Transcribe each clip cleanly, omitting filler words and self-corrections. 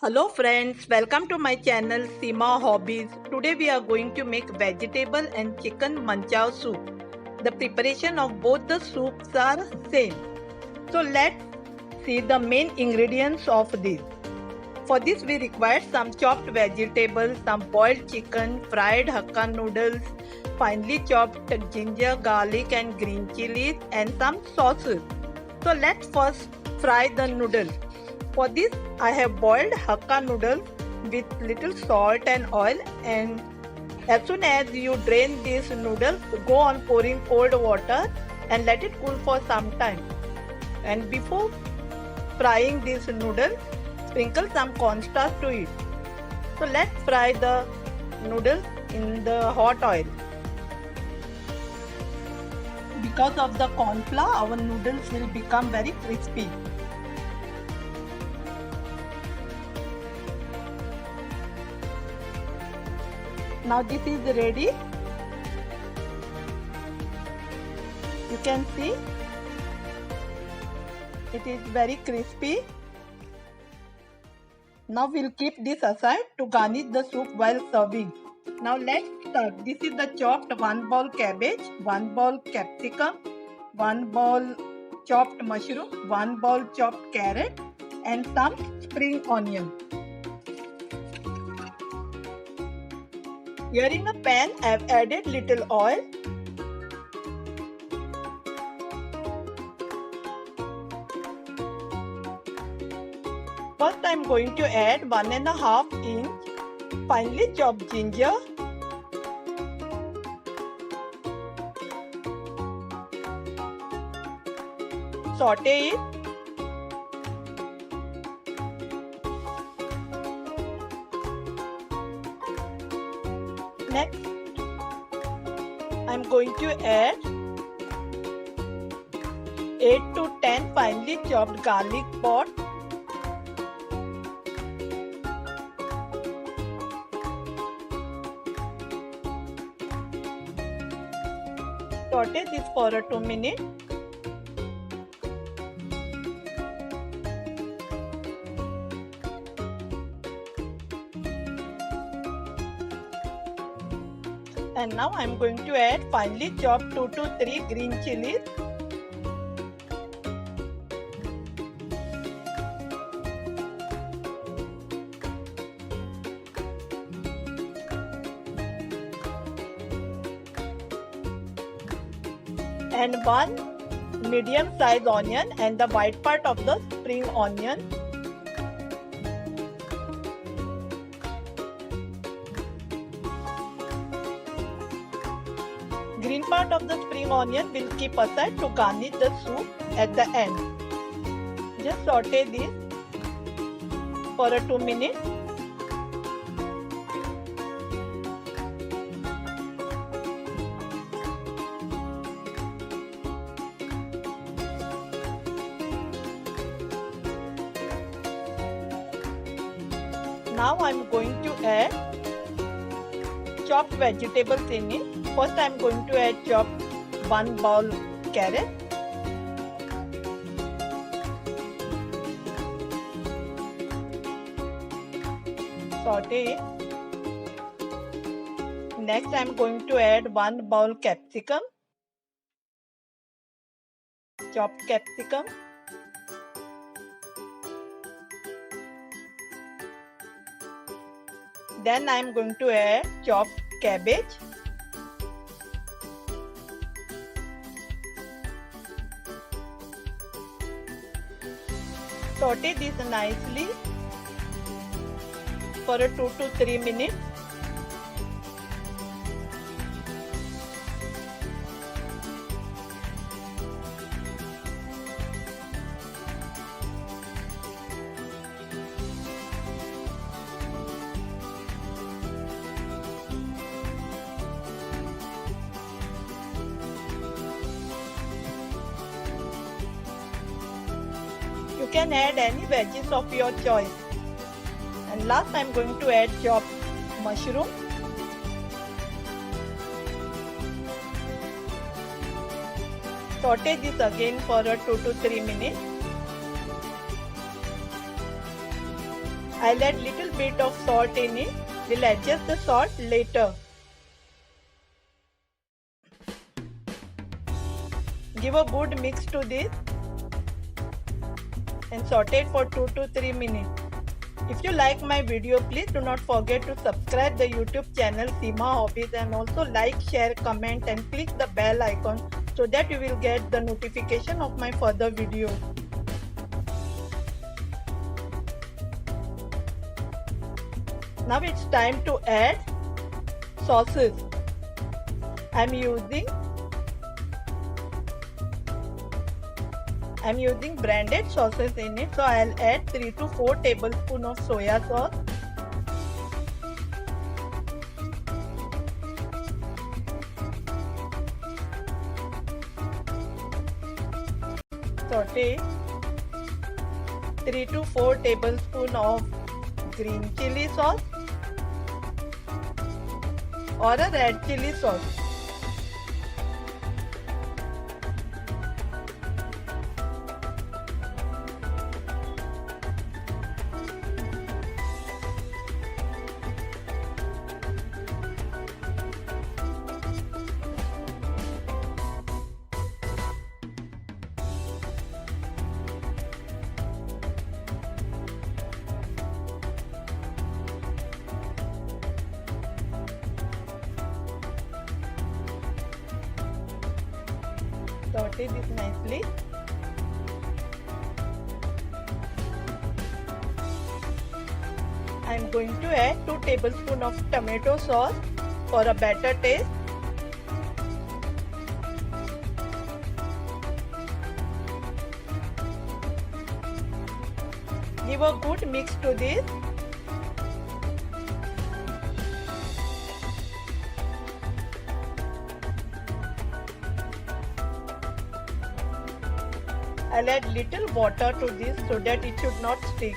Hello friends, welcome to my channel Seema Hobbies. Today we are going to make vegetable and chicken manchao soup. The preparation of both the soups are same. So let's see the main ingredients of this. For this we require some chopped vegetables, some boiled chicken, fried hakka noodles, finely chopped ginger, garlic and green chilies and some sauces. So let's first fry the noodles. For this I have boiled hakka noodles with little salt and oil, and as soon as you drain these noodles, go on pouring cold water and let it cool for some time. And before frying these noodles, sprinkle some cornstarch to it. So let's fry the noodles in the hot oil. Because of the corn flour, our noodles will become very crispy. Now this is ready. You can see it is very crispy. Now we'll keep this aside to garnish the soup while serving. Now let's start. This is the chopped 1 bowl cabbage, 1 bowl capsicum, 1 bowl chopped mushroom, 1 bowl chopped carrot and some spring onion. Here in a pan I have added little oil. First I am going to add 1.5 inch finely chopped ginger. Saute it. Next, I am going to add 8 to 10 finely chopped garlic pods. Saute this for 2 minutes. And now I am going to add finely chopped 2 to 3 green chilies. And 1 medium size onion and the white part of the spring onion. Green part of the spring onion will keep aside to garnish the soup at the end. Just saute this for 2 minutes. Now I am going to add chopped vegetables in it. First I am going to add chopped 1 bowl carrot. Saute it. Next I am going to add 1 bowl capsicum. Chopped capsicum. Then I am going to add chopped cabbage. Saute this nicely for 2 to 3 minutes. You can add any veggies of your choice. And last I am going to add chopped mushroom. Saute this again for 2 to 3 minutes. I'll add little bit of salt in it. We'll adjust the salt later. Give a good mix to this and saute it for 2 to 3 minutes. If you like my video, please do not forget to subscribe the YouTube channel Seema Hobbies and also like, share, comment and click the bell icon so that you will get the notification of my further videos. Now it's time to add sauces. I'm using branded sauces in it, so I'll add 3 to 4 tablespoons of soya sauce, saute 3 to 4 tablespoons of green chili sauce or a red chili sauce. Saute this nicely. I am going to add 2 tablespoons of tomato sauce for a better taste. Give a good mix to this. I'll add little water to this so that it should not stick.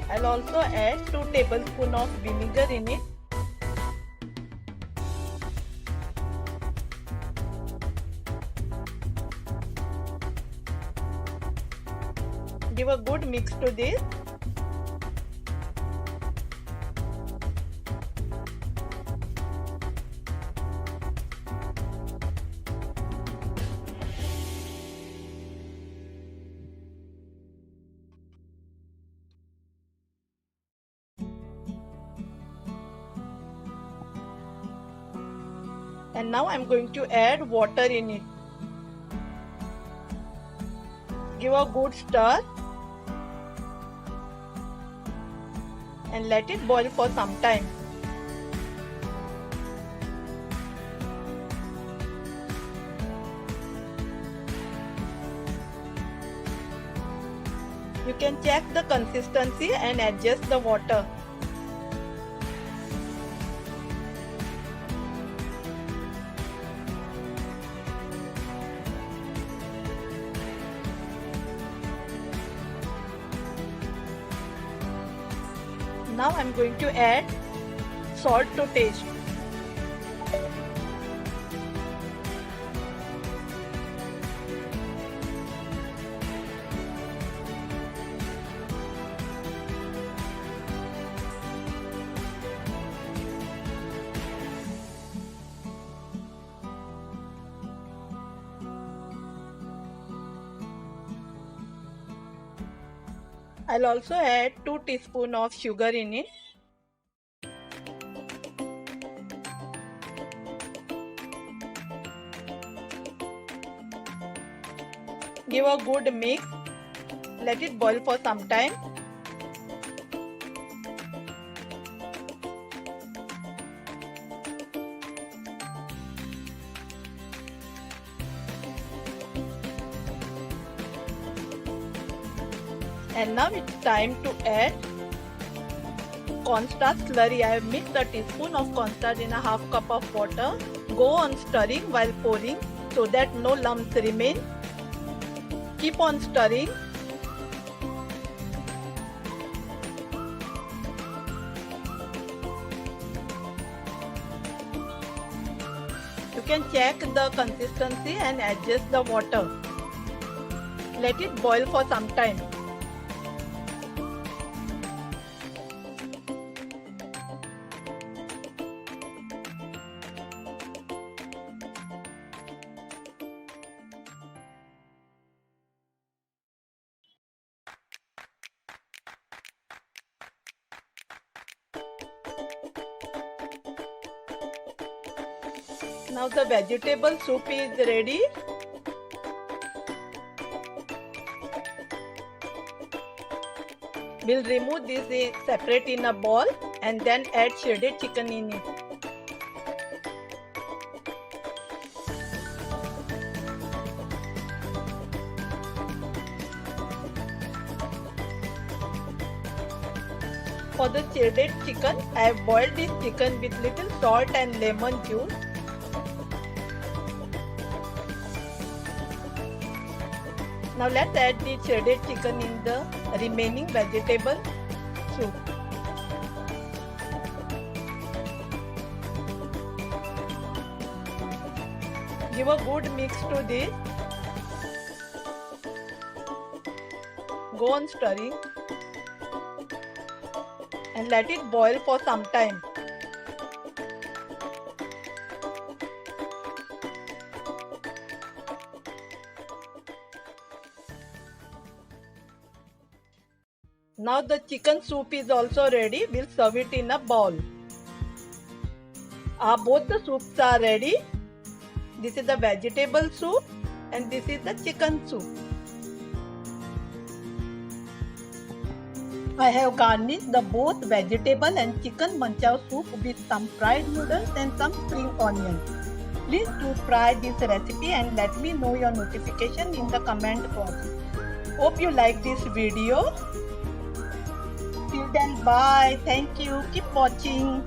I'll also add 2 tablespoons of vinegar in it. Give a good mix to this. And now I'm going to add water in it. Give a good stir and let it boil for some time. You can check the consistency and adjust the water. Now I'm going to add salt to taste. I'll also add 2 teaspoons of sugar in it. Give a good mix. Let it boil for some time. And now it's time to add cornstarch slurry. I have mixed a teaspoon of cornstarch in a half cup of water. Go on stirring while pouring so that no lumps remain. Keep on stirring. You can check the consistency and adjust the water. Let it boil for some time. Now the vegetable soup is ready. We'll remove this separate in a bowl and then add shredded chicken in it. For the shredded chicken, I have boiled this chicken with little salt and lemon juice. Now let's add the shredded chicken in the remaining vegetable soup. Give a good mix to this. Go on stirring and let it boil for some time. Now the chicken soup is also ready. We'll serve it in a bowl. Both the soups are ready. This is the vegetable soup and this is the chicken soup. I have garnished the both vegetable and chicken manchow soup with some fried noodles and some spring onions. Please do try this recipe and let me know your notification in the comment box. Hope you like this video. Till then, bye. Thank you. Keep watching.